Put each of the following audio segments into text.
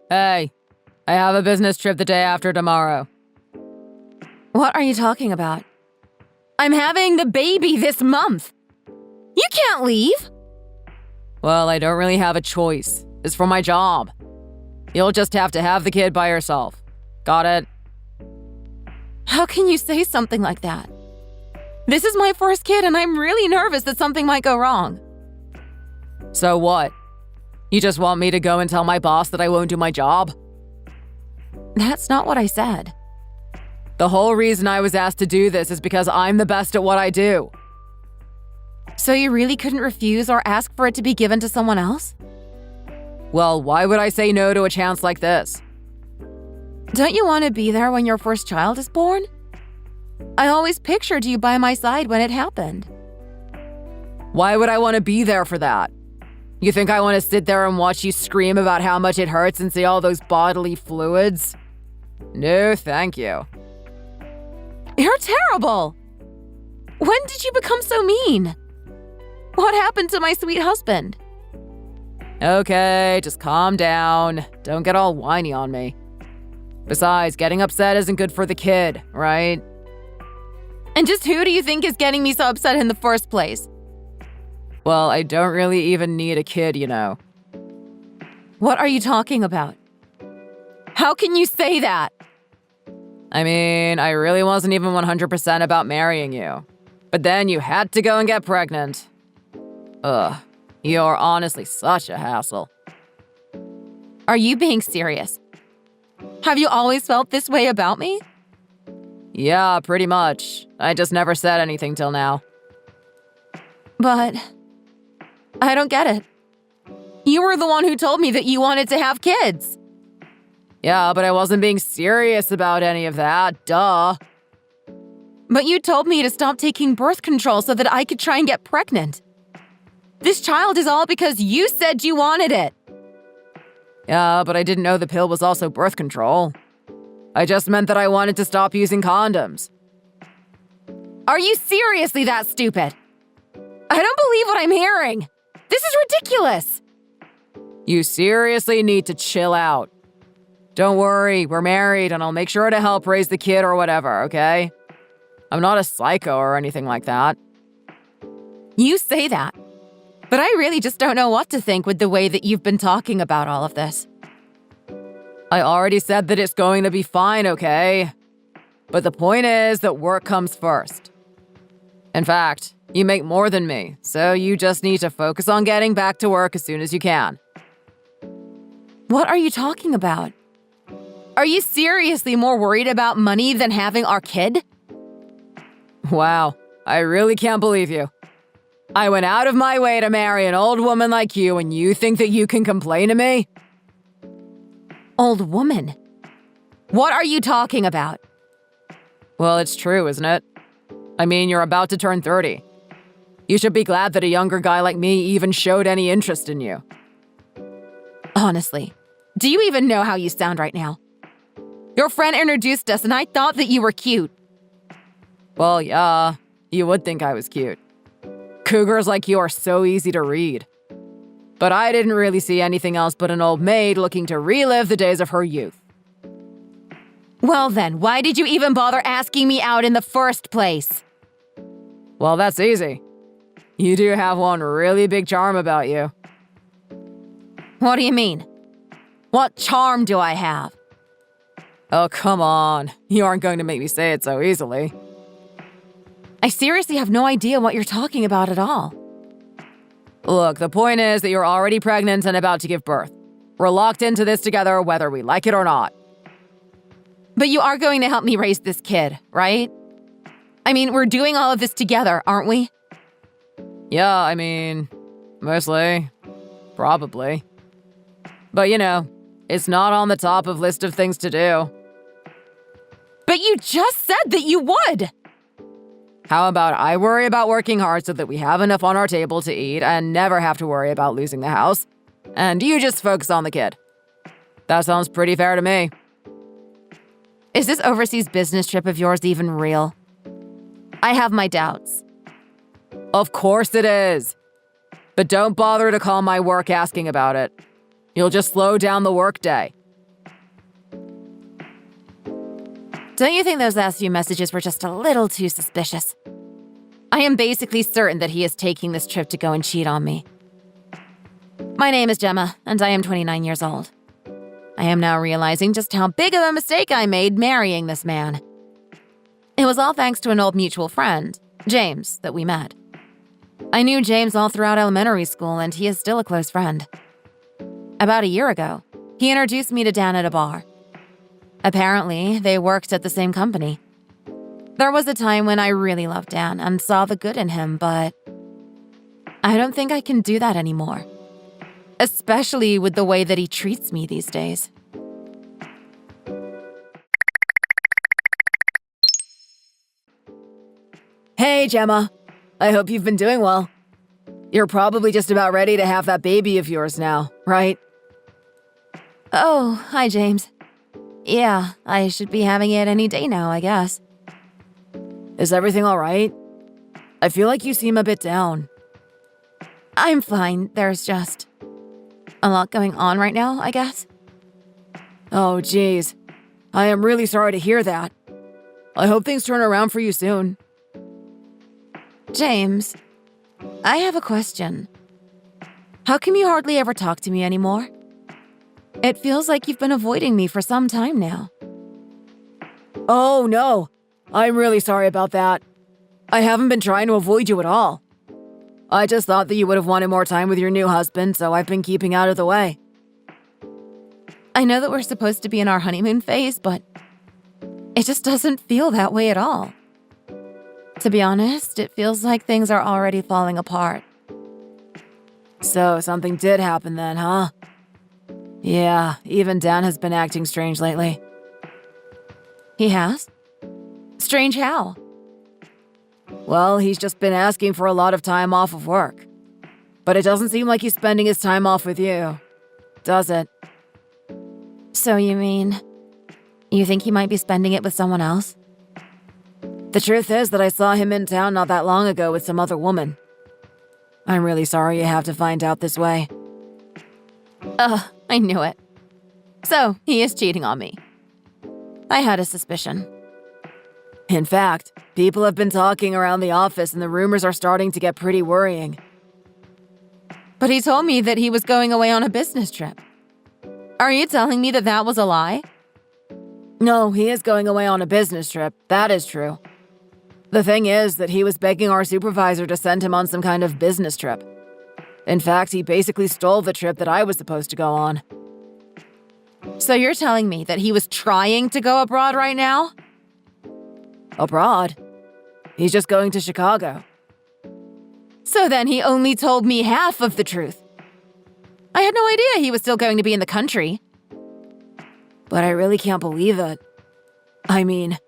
Hey, I have a business trip the day after tomorrow. What are you talking about? I'm having the baby this month. You can't leave. Well, I don't really have a choice. It's for my job. You'll just have to have the kid by yourself. Got it? How can you say something like that? This is my first kid and I'm really nervous that something might go wrong. So what? You just want me to go and tell my boss that I won't do my job? That's not what I said. The whole reason I was asked to do this is because I'm the best at what I do. So you really couldn't refuse or ask for it to be given to someone else? Well, why would I say no to a chance like this? Don't you want to be there when your first child is born? I always pictured you by my side when it happened. Why would I want to be there for that? You think I want to sit there and watch you scream about how much it hurts and see all those bodily fluids? No, thank you. You're terrible! When did you become so mean? What happened to my sweet husband? Okay, just calm down. Don't get all whiny on me. Besides, getting upset isn't good for the kid, right? And just who do you think is getting me so upset in the first place? Well, I don't really even need a kid, you know. What are you talking about? How can you say that? I mean, I really wasn't even 100% about marrying you. But then you had to go and get pregnant. Ugh, you're honestly such a hassle. Are you being serious? Have you always felt this way about me? Yeah, pretty much. I just never said anything till now. But I don't get it. You were the one who told me that you wanted to have kids. Yeah, but I wasn't being serious about any of that, duh. But you told me to stop taking birth control so that I could try and get pregnant. This child is all because you said you wanted it. Yeah, but I didn't know the pill was also birth control. I just meant that I wanted to stop using condoms. Are you seriously that stupid? I don't believe what I'm hearing. This is ridiculous. You seriously need to chill out. Don't worry, we're married and I'll make sure to help raise the kid or whatever, okay? I'm not a psycho or anything like that. You say that, but I really just don't know what to think with the way that you've been talking about all of this. I already said that it's going to be fine, okay? But the point is that work comes first. In fact, you make more than me, so you just need to focus on getting back to work as soon as you can. What are you talking about? Are you seriously more worried about money than having our kid? Wow, I really can't believe you. I went out of my way to marry an old woman like you, and you think that you can complain to me? Old woman? What are you talking about? Well, it's true, isn't it? I mean, you're about to turn 30. You should be glad that a younger guy like me even showed any interest in you. Honestly, do you even know how you sound right now? Your friend introduced us and I thought that you were cute. Well, yeah, you would think I was cute. Cougars like you are so easy to read. But I didn't really see anything else but an old maid looking to relive the days of her youth. Well then, why did you even bother asking me out in the first place? Well, that's easy. You do have one really big charm about you. What do you mean? What charm do I have? Oh, come on. You aren't going to make me say it so easily. I seriously have no idea what you're talking about at all. Look, the point is that you're already pregnant and about to give birth. We're locked into this together whether we like it or not. But you are going to help me raise this kid, right? I mean, we're doing all of this together, aren't we? Yeah, I mean, mostly. Probably. But you know, it's not on the top of list of things to do. But you just said that you would! How about I worry about working hard so that we have enough on our table to eat and never have to worry about losing the house, and you just focus on the kid. That sounds pretty fair to me. Is this overseas business trip of yours even real? I have my doubts. Of course it is. But don't bother to call my work asking about it. You'll just slow down the workday. Don't you think those last few messages were just a little too suspicious? I am basically certain that he is taking this trip to go and cheat on me. My name is Gemma, and I am 29 years old. I am now realizing just how big of a mistake I made marrying this man. It was all thanks to an old mutual friend, James, that we met. I knew James all throughout elementary school, and he is still a close friend. About a year ago, he introduced me to Dan at a bar. Apparently, they worked at the same company. There was a time when I really loved Dan and saw the good in him, but I don't think I can do that anymore. Especially with the way that he treats me these days. Hey, Gemma. I hope you've been doing well. You're probably just about ready to have that baby of yours now, right? Oh, hi, James. Yeah, I should be having it any day now, I guess. Is everything all right? I feel like you seem a bit down. I'm fine. There's just a lot going on right now, I guess. Oh, geez. I am really sorry to hear that. I hope things turn around for you soon. James, I have a question. How come you hardly ever talk to me anymore? It feels like you've been avoiding me for some time now. Oh, no. I'm really sorry about that. I haven't been trying to avoid you at all. I just thought that you would have wanted more time with your new husband, so I've been keeping out of the way. I know that we're supposed to be in our honeymoon phase, but it just doesn't feel that way at all. To be honest, it feels like things are already falling apart. So something did happen then, huh? Yeah, even Dan has been acting strange lately. He has? Strange how? Well, he's just been asking for a lot of time off of work. But it doesn't seem like he's spending his time off with you, does it? So you mean, you think he might be spending it with someone else? The truth is that I saw him in town not that long ago with some other woman. I'm really sorry you have to find out this way. Ugh, I knew it. So, he is cheating on me. I had a suspicion. In fact, people have been talking around the office and the rumors are starting to get pretty worrying. But he told me that he was going away on a business trip. Are you telling me that that was a lie? No, he is going away on a business trip. That is true. The thing is that he was begging our supervisor to send him on some kind of business trip. In fact, he basically stole the trip that I was supposed to go on. So you're telling me that he was trying to go abroad right now? Abroad? He's just going to Chicago. So then he only told me half of the truth. I had no idea he was still going to be in the country. But I really can't believe it. I mean,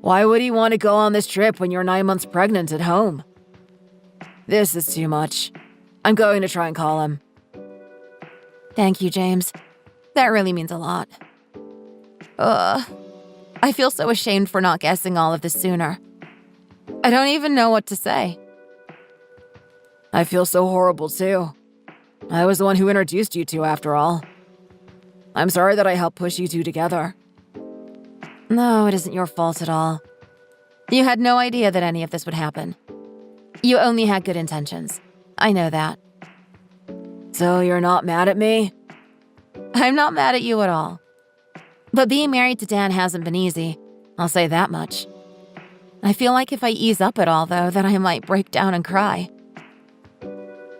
why would he want to go on this trip when you're 9 months pregnant at home? This is too much. I'm going to try and call him. Thank you, James. That really means a lot. I feel so ashamed for not guessing all of this sooner. I don't even know what to say. I feel so horrible, too. I was the one who introduced you two, after all. I'm sorry that I helped push you two together. No, it isn't your fault at all. You had no idea that any of this would happen. You only had good intentions. I know that. So you're not mad at me? I'm not mad at you at all. But being married to Dan hasn't been easy. I'll say that much. I feel like if I ease up at all, though, that I might break down and cry.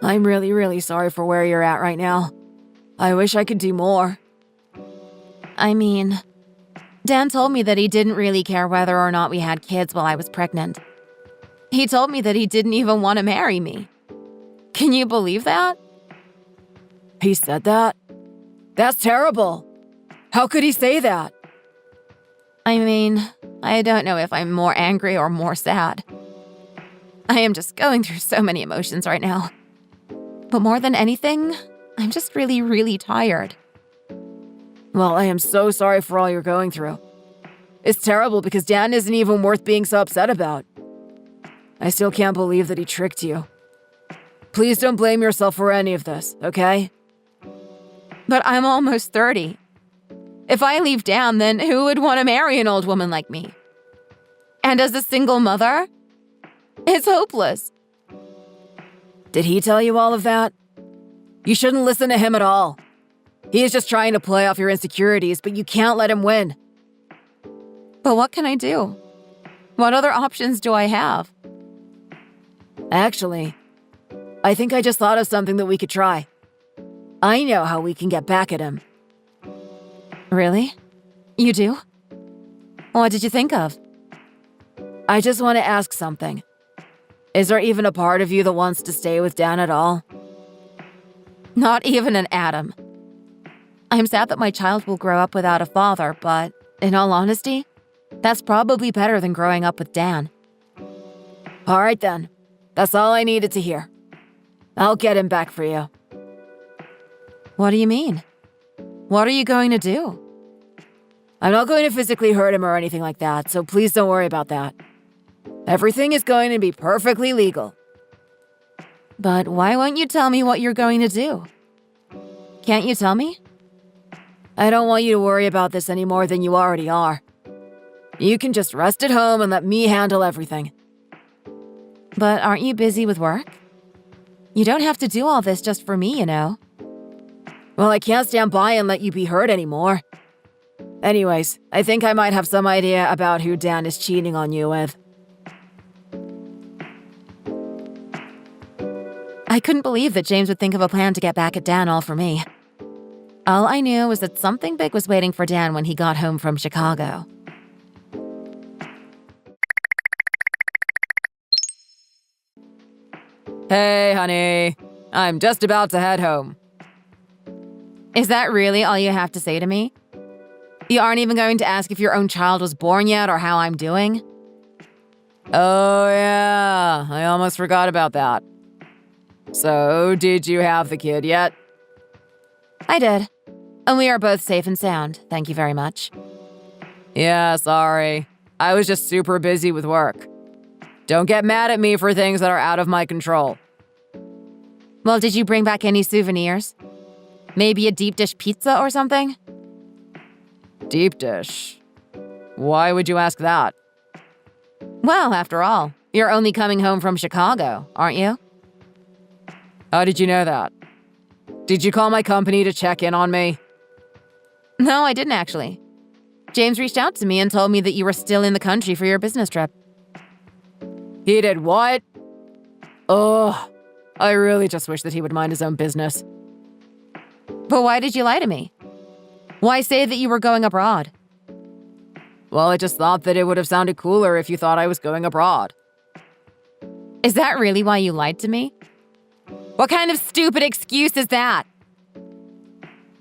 I'm really, really sorry for where you're at right now. I wish I could do more. I mean, Dan told me that he didn't really care whether or not we had kids while I was pregnant. He told me that he didn't even want to marry me. Can you believe that? He said that? That's terrible. How could he say that? I mean, I don't know if I'm more angry or more sad. I am just going through so many emotions right now. But more than anything, I'm just really, really tired. Well, I am so sorry for all you're going through. It's terrible because Dan isn't even worth being so upset about. I still can't believe that he tricked you. Please don't blame yourself for any of this, okay? But I'm almost 30. If I leave Dan, then who would want to marry an old woman like me? And as a single mother, it's hopeless. Did he tell you all of that? You shouldn't listen to him at all. He is just trying to play off your insecurities, but you can't let him win. But what can I do? What other options do I have? Actually, I think I just thought of something that we could try. I know how we can get back at him. Really? You do? What did you think of? I just want to ask something. Is there even a part of you that wants to stay with Dan at all? Not even an atom. I'm sad that my child will grow up without a father, but in all honesty, that's probably better than growing up with Dan. All right then. That's all I needed to hear. I'll get him back for you. What do you mean? What are you going to do? I'm not going to physically hurt him or anything like that, so please don't worry about that. Everything is going to be perfectly legal. But why won't you tell me what you're going to do? Can't you tell me? I don't want you to worry about this any more than you already are. You can just rest at home and let me handle everything. But aren't you busy with work? You don't have to do all this just for me, you know. Well, I can't stand by and let you be hurt anymore. Anyways, I think I might have some idea about who Dan is cheating on you with. I couldn't believe that James would think of a plan to get back at Dan all for me. All I knew was that something big was waiting for Dan when he got home from Chicago. Hey, honey. I'm just about to head home. Is that really all you have to say to me? You aren't even going to ask if your own child was born yet or how I'm doing? Oh, yeah. I almost forgot about that. So, did you have the kid yet? I did. And we are both safe and sound, thank you very much. Yeah, sorry. I was just super busy with work. Don't get mad at me for things that are out of my control. Well, did you bring back any souvenirs? Maybe a deep dish pizza or something? Deep dish? Why would you ask that? Well, after all, you're only coming home from Chicago, aren't you? How did you know that? Did you call my company to check in on me? No, I didn't actually. James reached out to me and told me that you were still in the country for your business trip. He did what? Oh, I really just wish that he would mind his own business. But why did you lie to me? Why say that you were going abroad? Well, I just thought that it would have sounded cooler if you thought I was going abroad. Is that really why you lied to me? What kind of stupid excuse is that?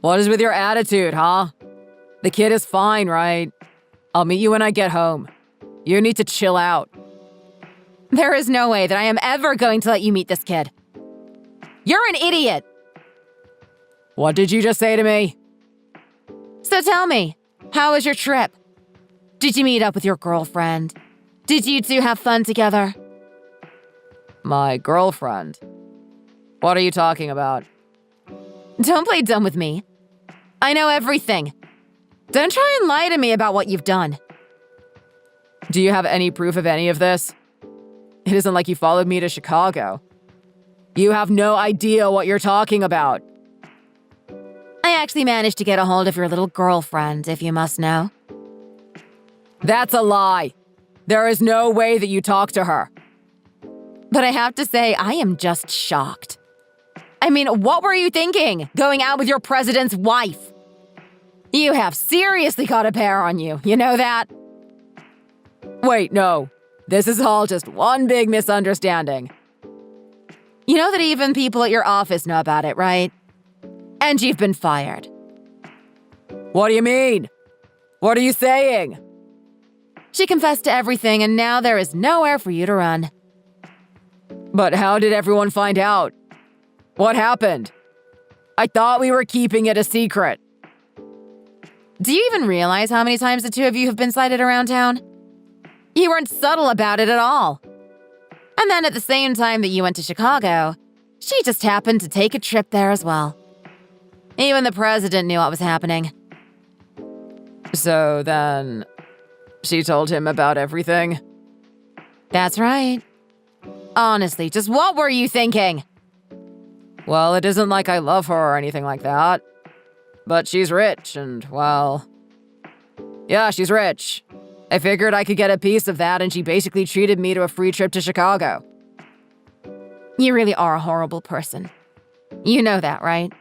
What is with your attitude, huh? The kid is fine, right? I'll meet you when I get home. You need to chill out. There is no way that I am ever going to let you meet this kid. You're an idiot! What did you just say to me? So tell me, how was your trip? Did you meet up with your girlfriend? Did you two have fun together? My girlfriend? What are you talking about? Don't play dumb with me. I know everything. Don't try and lie to me about what you've done. Do you have any proof of any of this? It isn't like you followed me to Chicago. You have no idea what you're talking about. I actually managed to get a hold of your little girlfriend, if you must know. That's a lie. There is no way that you talked to her. But I have to say, I am just shocked. I mean, what were you thinking, going out with your president's wife? You have seriously got a pair on you, you know that? Wait, no. This is all just one big misunderstanding. You know that even people at your office know about it, right? And you've been fired. What do you mean? What are you saying? She confessed to everything, and now there is nowhere for you to run. But how did everyone find out? What happened? I thought we were keeping it a secret. Do you even realize how many times the two of you have been sighted around town? You weren't subtle about it at all. And then at the same time that you went to Chicago, she just happened to take a trip there as well. Even the president knew what was happening. So then, she told him about everything? That's right. Honestly, just what were you thinking? Well, it isn't like I love her or anything like that. But she's rich and, well... Yeah, she's rich. I figured I could get a piece of that and she basically treated me to a free trip to Chicago. You really are a horrible person. You know that, right?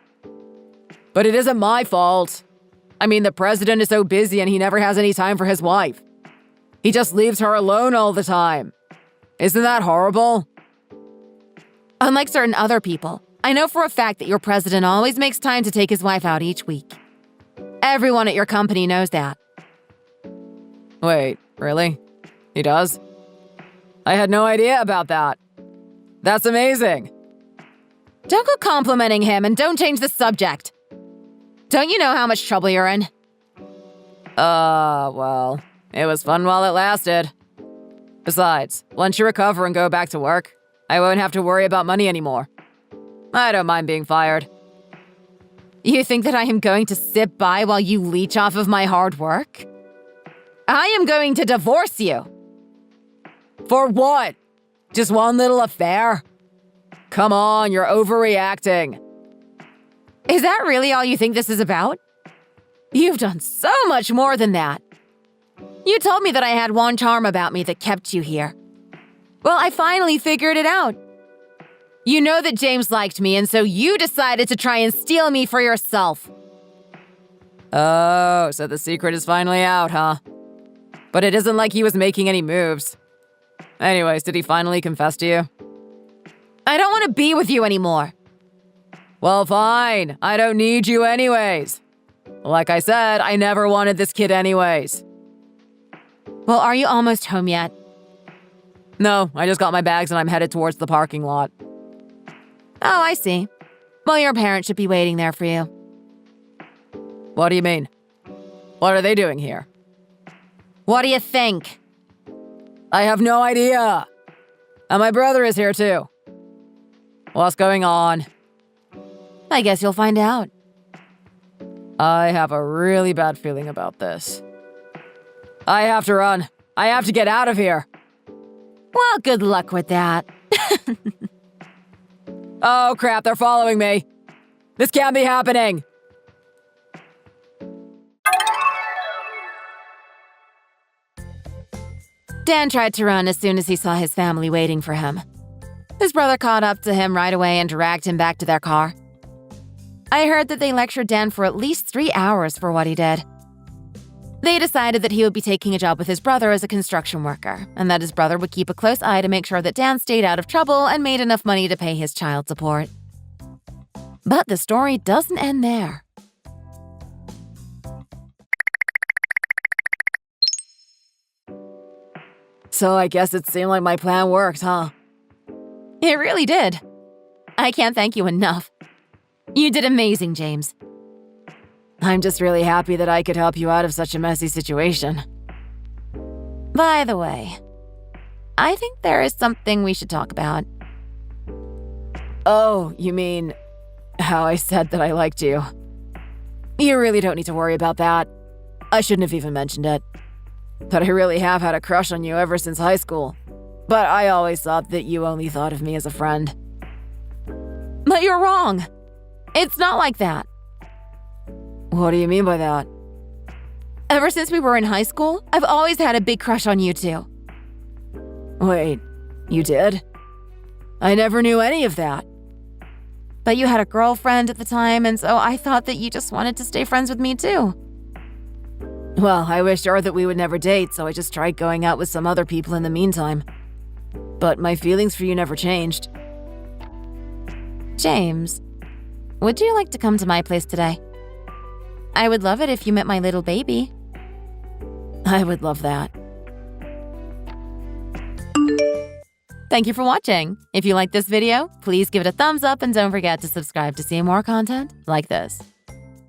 But it isn't my fault. I mean, the president is so busy and he never has any time for his wife. He just leaves her alone all the time. Isn't that horrible? Unlike certain other people, I know for a fact that your president always makes time to take his wife out each week. Everyone at your company knows that. Wait, really? He does? I had no idea about that. That's amazing. Don't go complimenting him and don't change the subject. Don't you know how much trouble you're in? Well, it was fun while it lasted. Besides, once you recover and go back to work, I won't have to worry about money anymore. I don't mind being fired. You think that I am going to sit by while you leech off of my hard work? I am going to divorce you. For what? Just one little affair? Come on, you're overreacting. Is that really all you think this is about? You've done so much more than that. You told me that I had one charm about me that kept you here. Well, I finally figured it out. You know that James liked me, and so you decided to try and steal me for yourself. Oh, so the secret is finally out, huh? But it isn't like he was making any moves. Anyways, did he finally confess to you? I don't want to be with you anymore. Well, fine. I don't need you anyways. Like I said, I never wanted this kid anyways. Well, are you almost home yet? No, I just got my bags and I'm headed towards the parking lot. Oh, I see. Well, your parents should be waiting there for you. What do you mean? What are they doing here? What do you think? I have no idea. And my brother is here too. What's going on? I guess you'll find out. I have a really bad feeling about this. I have to run. I have to get out of here. Well, good luck with that. Oh crap, they're following me. This can't be happening. Dan tried to run as soon as he saw his family waiting for him. His brother caught up to him right away and dragged him back to their car. I heard that they lectured Dan for at least 3 hours for what he did. They decided that he would be taking a job with his brother as a construction worker, and that his brother would keep a close eye to make sure that Dan stayed out of trouble and made enough money to pay his child support. But the story doesn't end there. So I guess it seemed like my plan worked, huh? It really did. I can't thank you enough. You did amazing, James. I'm just really happy that I could help you out of such a messy situation. By the way, I think there is something we should talk about. Oh, you mean how I said that I liked you? You really don't need to worry about that. I shouldn't have even mentioned it. But I really have had a crush on you ever since high school. But I always thought that you only thought of me as a friend. But you're wrong. It's not like that. What do you mean by that? Ever since we were in high school, I've always had a big crush on you too. Wait, you did? I never knew any of that. But you had a girlfriend at the time, and so I thought that you just wanted to stay friends with me too. Well, I wished her that we would never date, so I just tried going out with some other people in the meantime. But my feelings for you never changed. James, would you like to come to my place today? I would love it if you met my little baby. I would love that. Thank you for watching. If you like this video, please give it a thumbs up and don't forget to subscribe to see more content like this.